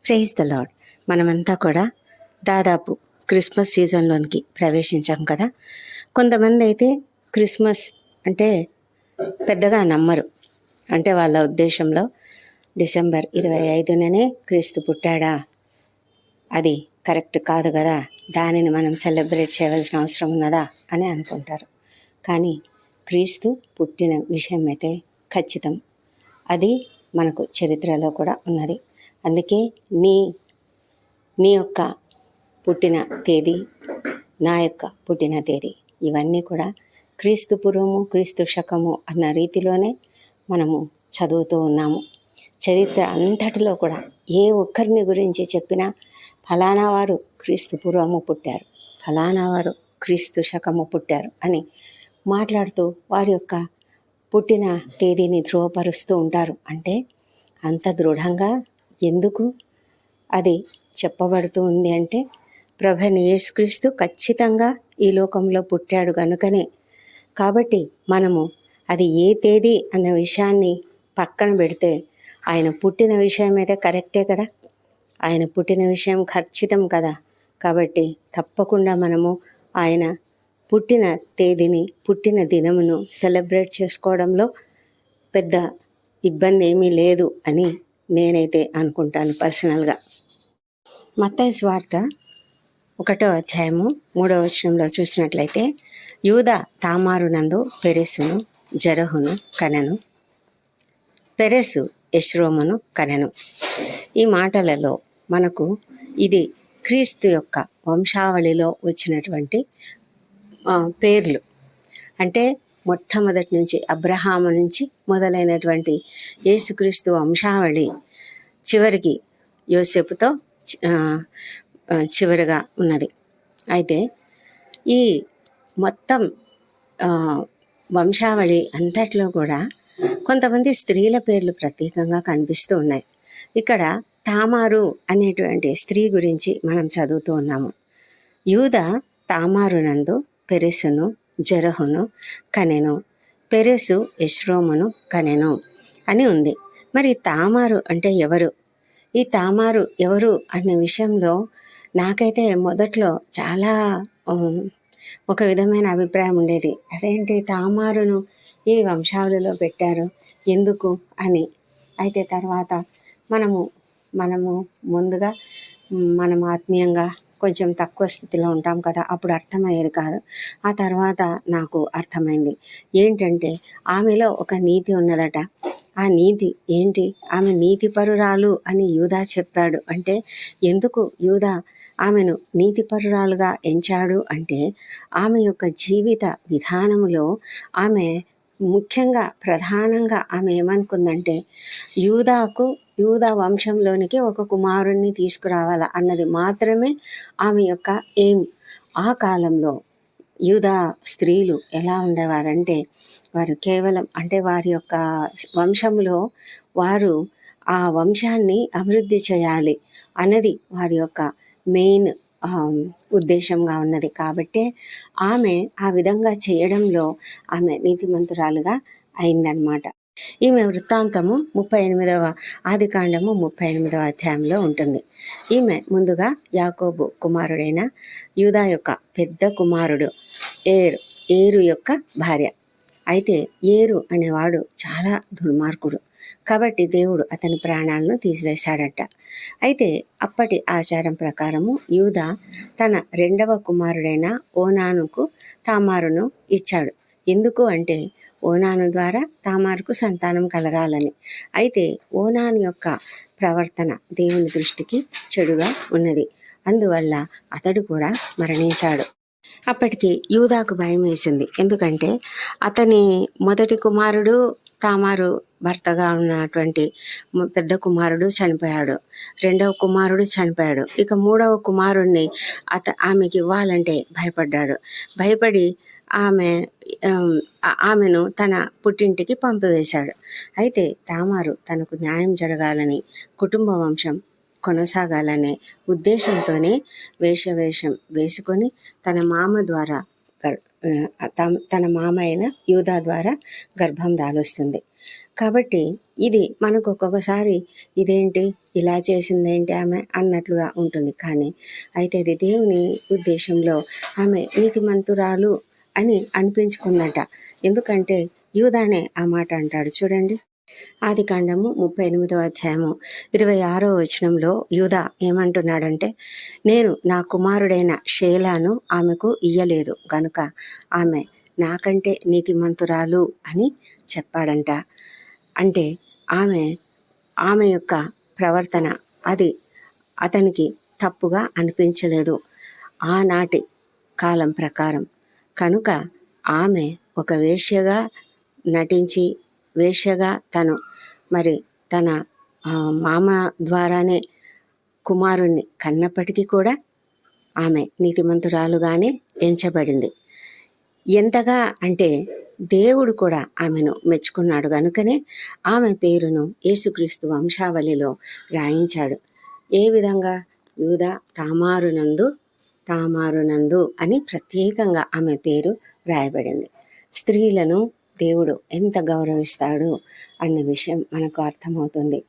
Praise the lord. మనమంతా కూడా దాదాపు క్రిస్మస్ సీజన్లోనికి ప్రవేశించాం కదా. కొంతమంది అయితే క్రిస్మస్ అంటే పెద్దగా నమ్మరు. అంటే వాళ్ళ ఉద్దేశంలో డిసెంబర్ 25నే క్రీస్తు పుట్టాడా, అది కరెక్ట్ కాదు కదా, దానిని మనం సెలబ్రేట్ చేయవలసిన అవసరం ఉన్నదా అని అనుకుంటారు. కానీ క్రీస్తు పుట్టిన విషయం అయితే ఖచ్చితం. అది మనకు చరిత్రలో కూడా ఉన్నది. అందుకే నీ యొక్క పుట్టిన తేదీ, నా యొక్క పుట్టిన తేదీ, ఇవన్నీ కూడా క్రీస్తు పూర్వము క్రీస్తు శకము అన్న రీతిలోనే మనము చదువుతూ ఉన్నాము. చరిత్ర అంతటిలో కూడా ఏ ఒక్కరిని గురించి చెప్పినా ఫలానా వారు క్రీస్తు పూర్వము పుట్టారు, ఫలానా వారు క్రీస్తు శకము పుట్టారు అని మాట్లాడుతూ వారి యొక్క పుట్టిన తేదీని ధృవపరుస్తూ ఉంటారు. అంటే అంత దృఢంగా ఎందుకు అది చెప్పబడుతూ ఉంది అంటే, ప్రభువైన యేసుక్రీస్తు ఖచ్చితంగా ఈ లోకంలో పుట్టాడు కనుకనే. కాబట్టి మనము అది ఏ తేదీ అన్న విషయాన్ని పక్కన పెడితే ఆయన పుట్టిన విషయం అయితే కరెక్టే కదా, ఆయన పుట్టిన విషయం ఖచ్చితం కదా. కాబట్టి తప్పకుండా మనము ఆయన పుట్టిన తేదీని, పుట్టిన దినమును సెలబ్రేట్ చేసుకోవడంలో పెద్ద ఇబ్బంది ఏమీ లేదు అని నేనైతే అనుకుంటాను పర్సనల్గా. మత్తయి సువార్త 1వ అధ్యాయము 3వ వచనంలో చూసినట్లయితే, యూదా తామారు నందు పెరెసును జెరహును కనెను, పెరెసు ఎస్రోమును కనెను. ఈ మాటలలో మనకు ఇది క్రీస్తు యొక్క వంశావళిలో వచ్చినటువంటి పేర్లు. అంటే మొట్టమొదటి నుంచి అబ్రహాము నుంచి మొదలైనటువంటి యేసుక్రీస్తు వంశావళి చివరికి యోసేపుతో చివరిగా ఉన్నది. అయితే ఈ మొత్తం వంశావళి అంతట్లో కూడా కొంతమంది స్త్రీల పేర్లు ప్రత్యేకంగా కనిపిస్తూ ఉన్నాయి. ఇక్కడ తామారు అనేటువంటి స్త్రీ గురించి మనం చదువుతూ ఉన్నాము. యూదా తామారు నందు పెరెసును జెరహును కనెను, పెరెసు ఎస్రోమును కనెను అని ఉంది. మరి తామారు అంటే ఎవరు? ఈ తామారు ఎవరు అనే విషయంలో నాకైతే మొదట్లో చాలా ఒక విధమైన అభిప్రాయం ఉండేది. అదేంటి తామారును ఈ వంశావళిలో పెట్టారు ఎందుకు అని. అయితే తర్వాత మనము ముందుగా మనం ఆత్మీయంగా కొంచెం తక్కువ స్థితిలో ఉంటాం కదా, అప్పుడు అర్థమయ్యేది కాదు. ఆ తర్వాత నాకు అర్థమైంది. ఏంటంటే ఆమెలో ఒక నీతి ఉన్నదట. ఆ నీతి ఏంటి? ఆమె నీతిపరురాలు అని యూదా చెప్పాడు. అంటే ఎందుకు యూదా ఆమెను నీతిపరురాలుగా ఎంచాడు అంటే, ఆమె యొక్క జీవిత విధానములో ఆమె ముఖ్యంగా ప్రధానంగా ఆమె ఏమనుకుందంటే, యూదా వంశంలోనికి ఒక కుమారుణ్ణి తీసుకురావాలా అన్నది మాత్రమే ఆమె యొక్క ఎయిమ్. ఆ కాలంలో యూదా స్త్రీలు ఎలా ఉండేవారంటే, వారు కేవలం అంటే వారి యొక్క వంశంలో వారు ఆ వంశాన్ని అభివృద్ధి చేయాలి అన్నది వారి యొక్క మెయిన్ ఉద్దేశంగా ఉన్నది. కాబట్టి ఆమె ఆ విధంగా చేయడంలో ఆమె నీతిమంతురాలుగా అయిందనమాట. ఈమె వృత్తాంతము 38వ ఆదికాండము 38వ అధ్యాయంలో ఉంటుంది. ఈమె ముందుగా యాకోబు కుమారుడైన యూదా యొక్క పెద్ద కుమారుడు ఏరు యొక్క భార్య. అయితే ఏరు అనేవాడు చాలా దుర్మార్గుడు. కాబట్టి దేవుడు అతని ప్రాణాలను తీసివేశాడట. అయితే అప్పటి ఆచారం ప్రకారము యూదా తన 2వ కుమారుడైన ఓనానుకు తామారును ఇచ్చాడు. ఎందుకు అంటే ఓనాను ద్వారా తామారుకు సంతానం కలగాలని. అయితే ఓనాను యొక్క ప్రవర్తన దేవుని దృష్టికి చెడుగా ఉన్నది. అందువల్ల అతడు కూడా మరణించాడు. అప్పటికి యూదాకు భయం వేసింది. ఎందుకంటే అతని మొదటి కుమారుడు తామారు భర్తగా ఉన్నటువంటి పెద్ద కుమారుడు చనిపోయాడు, 2వ కుమారుడు చనిపోయాడు. ఇక 3వ కుమారుణ్ణి ఆమెకి ఇవ్వాలంటే భయపడ్డాడు. భయపడి ఆమెను తన పుట్టింటికి పంపివేశాడు. అయితే తామారు తనకు న్యాయం జరగాలని, కుటుంబ వంశం కొనసాగాలనే ఉద్దేశంతోనే వేషవేషం వేసుకొని తన మామ ద్వారా తన మామ అయిన యూదా ద్వారా గర్భం దాలుస్తుంది. కాబట్టి ఇది మనకు ఒక్కొక్కసారి ఇదేంటి ఇలా చేసిందేంటి ఆమె అన్నట్లుగా ఉంటుంది. కానీ అయితే ఇది దేవుని ఉద్దేశంలో ఆమె నీతిమంతురాలు అని అనిపించుకుందట. ఎందుకంటే యూదానే ఆ మాట అంటాడు చూడండి. ఆదికాండము 38వ అధ్యాయము 26వ వచనంలో యూదా ఏమంటున్నాడంటే, నేను నా కుమారుడైన షేలాను ఆమెకు ఇయ్యలేదు గనుక ఆమె నాకంటే నీతిమంతురాలు అని చెప్పాడంట. అంటే ఆమె యొక్క ప్రవర్తన అది అతనికి తప్పుగా అనిపించలేదు ఆనాటి కాలం ప్రకారం. కనుక ఆమె ఒక వేశ్యగా నటించి వేశ్యగా తను మరి తన మామ ద్వారానే కుమారుణ్ణి కన్నప్పటికీ కూడా ఆమె నీతిమంతురాలుగానే ఎంచబడింది. ఎంతగా అంటే దేవుడు కూడా ఆమెను మెచ్చుకున్నాడు కనుకనే ఆమె పేరును యేసుక్రీస్తు వంశావళిలో రాయించాడు. ఏ విధంగా? యూదా తామారునందు అని ప్రత్యేకంగా ఆమె పేరు రాయబడింది. స్త్రీలను దేవుడు ఎంత గౌరవిస్తాడు అన్న విషయం మనకు అర్థమవుతుంది.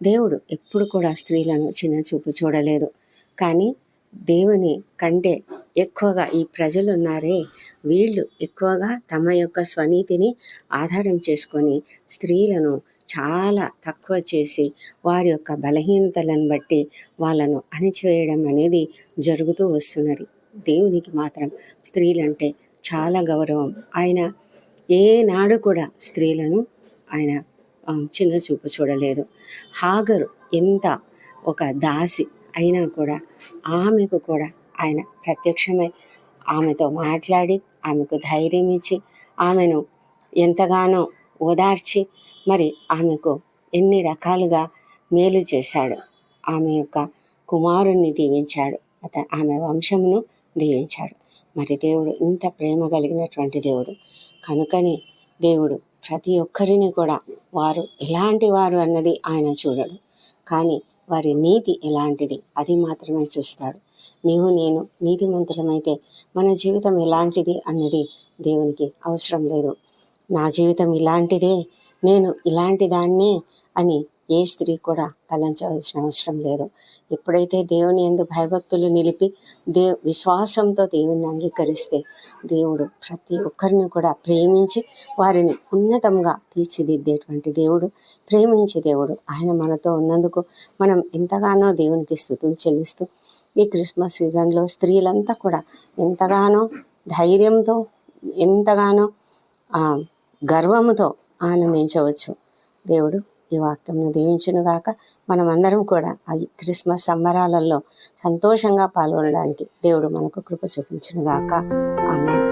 దేవుడు ఎప్పుడు కూడా స్త్రీలను చిన్న చూపు చూడలేదు. కానీ దేవుని కంటే ఎక్కువగా ఈ ప్రజలు ఉన్నారే, వీళ్ళు ఎక్కువగా తమ యొక్క స్వనీతిని ఆధారం చేసుకొని స్త్రీలను చాలా తక్కువ చేసి వారి యొక్క బలహీనతలను బట్టి వాళ్ళను అణిచివేయడం అనేది జరుగుతూ వస్తున్నది. దేవునికి మాత్రం స్త్రీలంటే చాలా గౌరవం. ఆయన ఏనాడు కూడా స్త్రీలను ఆయన చిన్న చూపు చూడలేదు. హాగరు ఎంత ఒక దాసి అయినా కూడా ఆమెకు కూడా ఆయన ప్రత్యక్షమై ఆమెతో మాట్లాడి ఆమెకు ధైర్యం ఇచ్చి ఆమెను ఎంతగానో ఓదార్చి మరి ఆమెకు ఎన్ని రకాలుగా మేలు చేశాడు. ఆమె యొక్క కుమారుణ్ణి దీవించాడు, ఆమె వంశమును దీవించాడు. మరి దేవుడు ఇంత ప్రేమ కలిగినటువంటి దేవుడు కనుకనే దేవుడు ప్రతి ఒక్కరిని కూడా వారు ఎలాంటి వారు అన్నది ఆయన చూడడు, కానీ వారి నీతి ఎలాంటిది అది మాత్రమే చూస్తాడు. నీవు నేను నీతిమంతులమైతే మన జీవితం ఎలాంటిది అన్నది దేవునికి అవసరం లేదు. నా జీవితం ఇలాంటిదే, నేను ఇలాంటి దాన్నే అని ఏ స్త్రీ కూడా తలంచవలసిన అవసరం లేదు. ఎప్పుడైతే దేవుని యందు భయభక్తులు నిలిపి విశ్వాసంతో దేవుని అంగీకరిస్తే దేవుడు ప్రతి ఒక్కరిని కూడా ప్రేమించి వారిని ఉన్నతంగా తీర్చిదిద్దేటువంటి దేవుడు, ప్రేమించే దేవుడు. ఆయన మనతో ఉన్నందుకు మనం ఎంతగానో దేవునికి స్తుతులు చెల్లిస్తూ ఈ క్రిస్మస్ సీజన్లో స్త్రీలంతా కూడా ఎంతగానో ధైర్యంతో ఎంతగానో గర్వముతో ఆనందించవచ్చు. దేవుడు ఈ వాక్యంను దీవించునుగాక. మనమందరం కూడా ఈ క్రిస్మస్ సంబరాలలో సంతోషంగా పాల్గొనడానికి దేవుడు మనకు కృప చూపించునుగాక. ఆమేన్.